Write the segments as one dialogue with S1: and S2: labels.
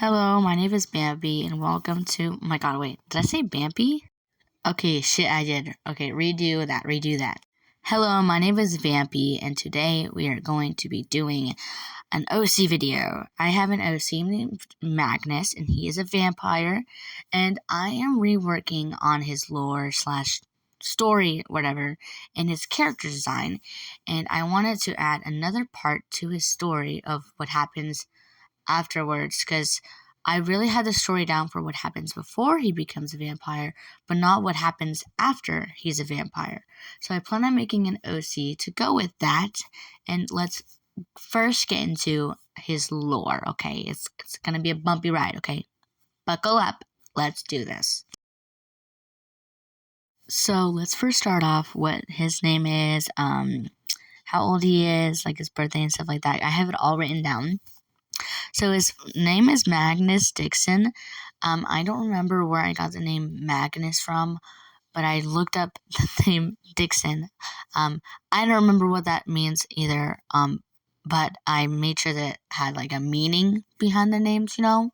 S1: Hello, my name is Bambi, and welcome to. Oh my God, wait, did I say Bambi? Okay, shit, I did. Okay, redo that. Hello, my name is Vampy, and today we are going to be doing an OC video. I have an OC named Magnus, and he is a vampire, and I am reworking on his lore slash story, whatever, and his character design, and I wanted to add another part to his story of what happens afterwards, because I really had the story down for what happens before he becomes a vampire, but not what happens after he's a vampire. So I plan on making an OC to go with that, and let's first get into his lore, okay? It's going to be a bumpy ride, okay? Buckle up. Let's do this. So let's first start off what his name is, how old he is, like his birthday and stuff like that. I have it all written down. So his name is Magnus Dixon. I don't remember where I got the name Magnus from, but I looked up the name Dixon. I don't remember what that means either, but I made sure that it had like a meaning behind the names, you know?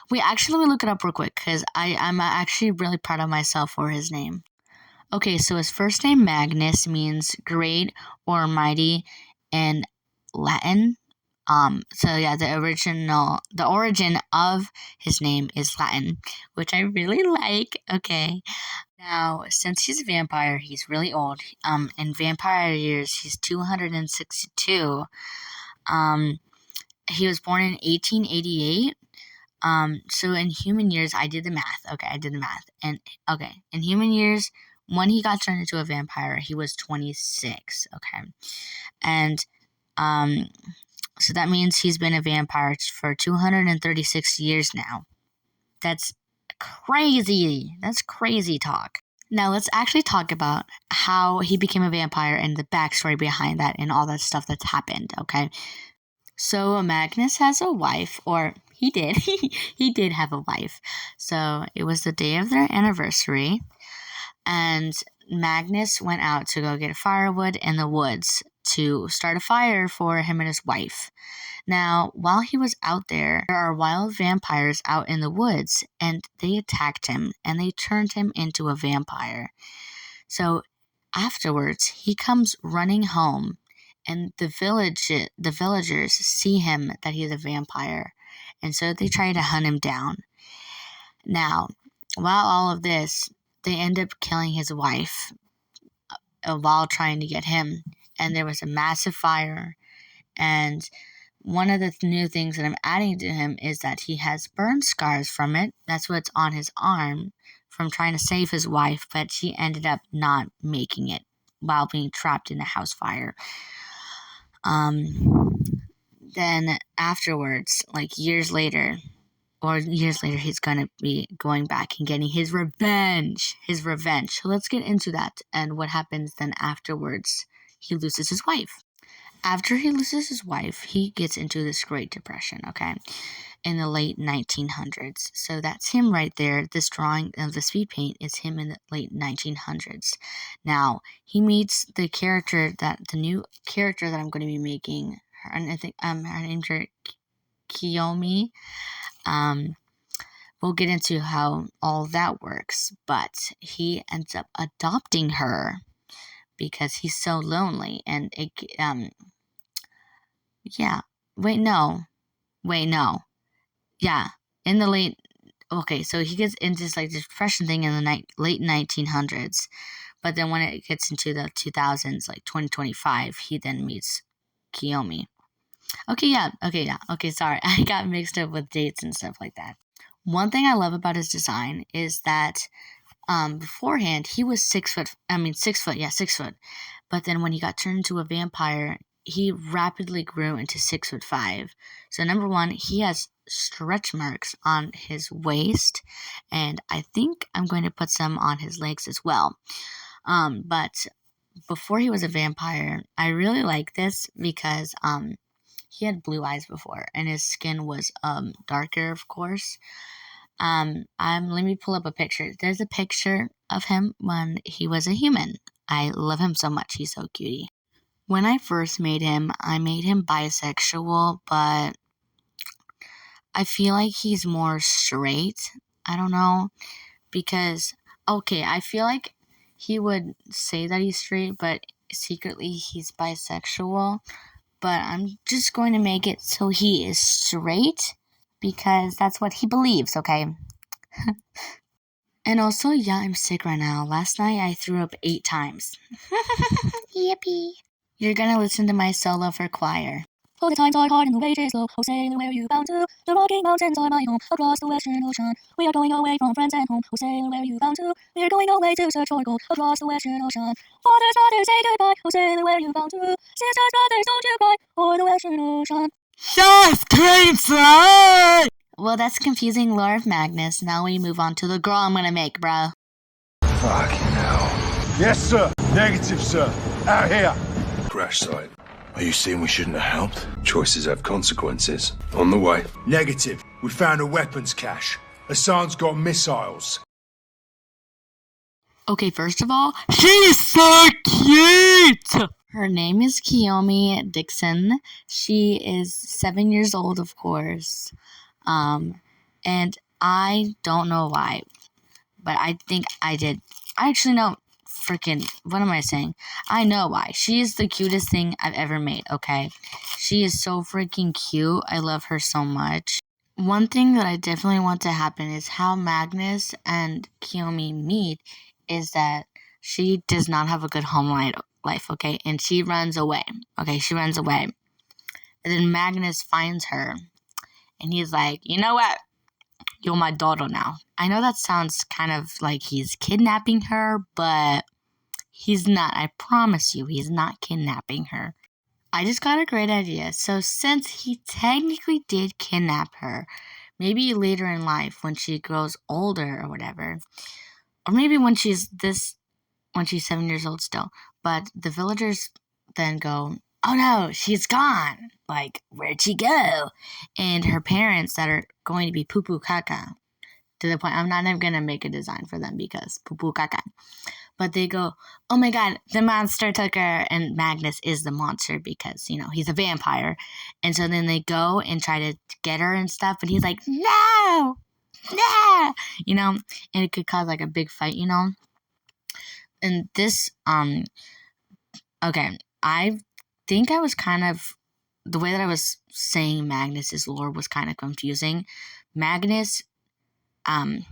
S1: Wait, actually, let me look it up real quick, because I'm actually really proud of myself for his name. Okay, so his first name, Magnus, means great or mighty in Latin. So yeah, the origin of his name is Latin, which I really like. Okay. Now, since he's a vampire, he's really old. In vampire years, he's 262. He was born in 1888. So in human years, I did the math. And in human years, when he got turned into a vampire, he was 26. Okay. And, so that means he's been a vampire for 236 years now. That's crazy. That's crazy talk. Now let's actually talk about how he became a vampire and the backstory behind that and all that stuff that's happened, okay? So Magnus has a wife, or he did. He did have a wife. So it was the day of their anniversary, and Magnus went out to go get firewood in the woods to start a fire for him and his wife. Now, while he was out there are wild vampires out in the woods, and they attacked him, and they turned him into a vampire. So afterwards, he comes running home, and the villagers see him that he's a vampire, and so they try to hunt him down. Now, while all of this, they end up killing his wife while trying to get him, and there was a massive fire. And one of the new things that I'm adding to him is that he has burn scars from it. That's what's on his arm from trying to save his wife, but she ended up not making it while being trapped in the house fire. Then afterwards, like years later, he's going to be going back and getting his revenge. So let's get into that and what happens then afterwards. He loses his wife. After he loses his wife, he gets into this Great Depression, okay, in the late 1900s. So that's him right there. This drawing of the speed paint is him in the late 1900s. Now, he meets the new character that I'm going to be making. I think her name's Kyomi. We'll get into how all that works, but he ends up adopting her because he's so lonely, and so he gets into this like depression thing in the late 1900s, but then when it gets into the 2000s, like 2025, he then meets Kyomi. Okay, sorry, I got mixed up with dates and stuff like that. One thing I love about his design is that beforehand, he was 6 foot. 6 foot. But then when he got turned into a vampire, he rapidly grew into 6'5". So number one, he has stretch marks on his waist, and I think I'm going to put some on his legs as well. But before he was a vampire, I really like this because he had blue eyes before, and his skin was darker, of course. Let me pull up a picture. There's a picture of him when he was a human. I love him so much. He's so cutie. When I first made him, I made him bisexual, but I feel like he's more straight. I don't know. Because, okay, I feel like he would say that he's straight, but secretly he's bisexual. But I'm just going to make it so he is straight because that's what he believes, okay? And also, yeah, I'm sick right now. Last night I threw up 8 times. Yippee. You're gonna listen to my solo for choir.
S2: Oh, the times are hard and the wages low. Oh, sailor, where are you bound to? The Rocky Mountains are my home, across the Western Ocean. We are going away from friends and home. Oh, sailor, where are you bound to? We are going away to search for gold, across the Western Ocean. Fathers, fathers, say goodbye. Oh, sailor, where are you bound to? Sisters, brothers, don't you cry, o'er the Western Ocean.
S1: Yes, Kingsley! Well, that's confusing lore of Magnus. Now we move on to the girl I'm gonna make, bro.
S3: Fucking hell.
S4: Yes, sir. Negative, sir. Out here.
S3: Crash site. Are you saying we shouldn't have helped? Choices have consequences. On the way.
S4: Negative. We found a weapons cache. Hassan's got missiles.
S1: Okay, first of all, she's so cute! Her name is Kyomi Dixon. She is 7 years old, of course. And I don't know why, but I think I did. I actually know. What am I saying? I know why. She is the cutest thing I've ever made, okay? She is so freaking cute. I love her so much. One thing that I definitely want to happen is how Magnus and Kyomi meet is that she does not have a good home life, okay? And she runs away, okay? She runs away. And then Magnus finds her, and he's like, you know what? You're my daughter now. I know that sounds kind of like he's kidnapping her, but he's not. I promise you, he's not kidnapping her. I just got a great idea. So since he technically did kidnap her, maybe later in life when she grows older or whatever, or maybe when she's 7 years old still, but the villagers then go, oh no, she's gone. Like, where'd she go? And her parents that are going to be poo-poo caca, to the point I'm not even going to make a design for them because poo-poo caca. But they go, oh my god, the monster took her. And Magnus is the monster because, he's a vampire. And so then they go and try to get her and stuff. And he's like, no, and it could cause like a big fight, And this, okay, I think I was kind of, the way that I was saying Magnus's lore was kind of confusing. Magnus, when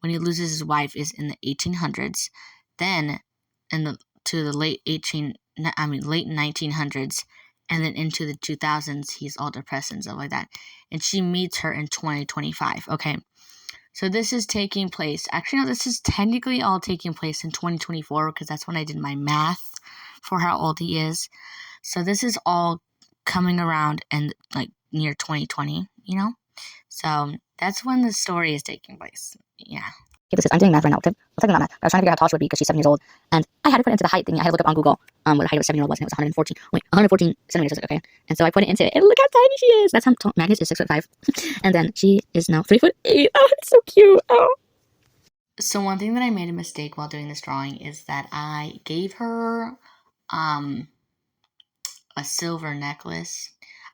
S1: he loses his wife is in the 1800s. Then to the late 1900s, and then into the 2000s, he's all depressed and stuff like that. And she meets her in 2025. Okay, so this is taking place. Actually, no, this is technically all taking place in 2024 because that's when I did my math for how old he is. So this is all coming around and like near 2020, So that's when the story is taking place. Yeah.
S2: I'm doing math right now. Okay, well, technically not math. I was trying to figure out how tall she would be because she's 7 years old, and I had to put it into the height thing. I had to look up on Google what the height of a 7-year-old was, and it was 114 centimeters. Okay, and so I put it into it, and look how tiny she is. That's how tall Magnus is, 6'5", and then she is now 3'8". Oh, it's so cute. Oh.
S1: So one thing that I made a mistake while doing this drawing is that I gave her a silver necklace.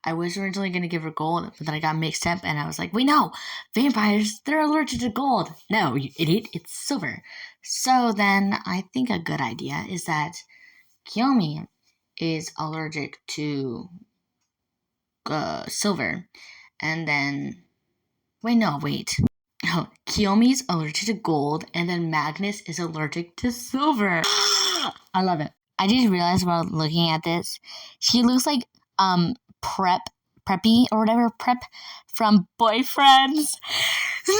S1: I was originally going to give her gold, but then I got mixed up, and I was like, wait, no, vampires, they're allergic to gold. No, you idiot, it's silver. So then I think a good idea is that Kyomi is allergic to silver. And then, wait. Oh, Kyomi's allergic to gold, and then Magnus is allergic to silver. I love it. I just realized while looking at this, she looks like preppy or whatever, prep from Boyfriends. No!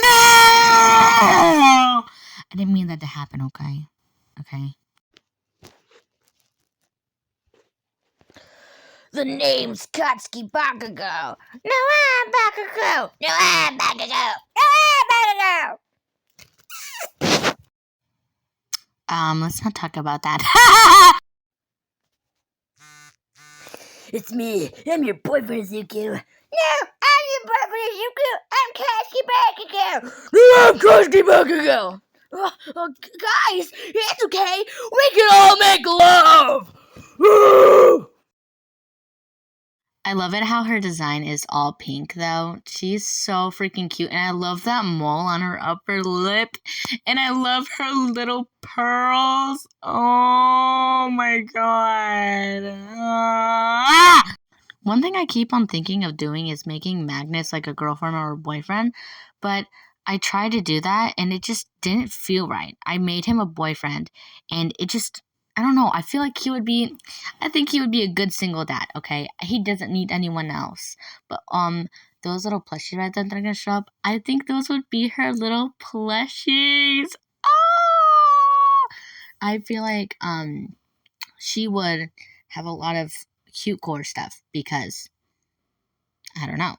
S1: I didn't mean that to happen, okay?
S5: The name's Katsuki Bakugo. No, I'm Bakugo. No, I'm Bakugo. No, I'm Bakugo.
S1: Let's not talk about that.
S5: It's me. I'm your boyfriend, Zuko. No, I'm your boyfriend, Zuko. I'm Katsuki Bakugo. No, I'm Katsuki Bakugo. Guys, it's okay. We can all make love.
S1: I love it how her design is all pink, though. She's so freaking cute. And I love that mole on her upper lip. And I love her little pearls. Oh, my God. Ah! One thing I keep on thinking of doing is making Magnus like a girlfriend or a boyfriend. But I tried to do that, and it just didn't feel right. I made him a boyfriend, and it just... I don't know. I feel like I think he would be a good single dad, okay? He doesn't need anyone else. But those little plushies right there that are gonna show up, I think those would be her little plushies. Ah! I feel like she would have a lot of cute core stuff because I don't know.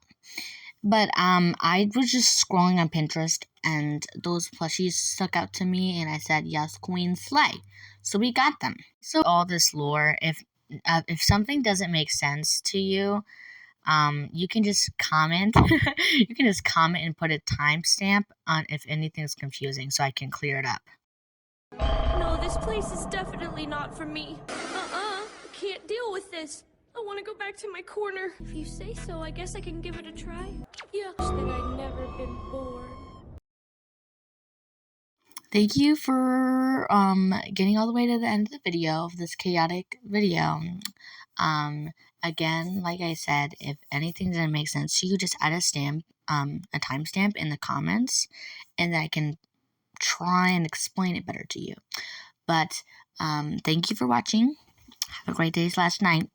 S1: But I was just scrolling on Pinterest and those plushies stuck out to me, and I said, "Yes, Queen Slay." So we got them. So all this lore, if something doesn't make sense to you, you can just comment. You can just comment and put a timestamp on if anything's confusing, so I can clear it up.
S6: No, this place is definitely not for me. I can't deal with this. I want to go back to my corner. If you say so, I guess I can give it a try. Yeah, just that I'd never been bored.
S1: Thank you for getting all the way to the end of the video of this chaotic video. Again, like I said, if anything doesn't make sense to you, just add a timestamp in the comments, and then I can try and explain it better to you. But thank you for watching. Have a great day / night,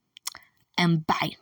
S1: and bye.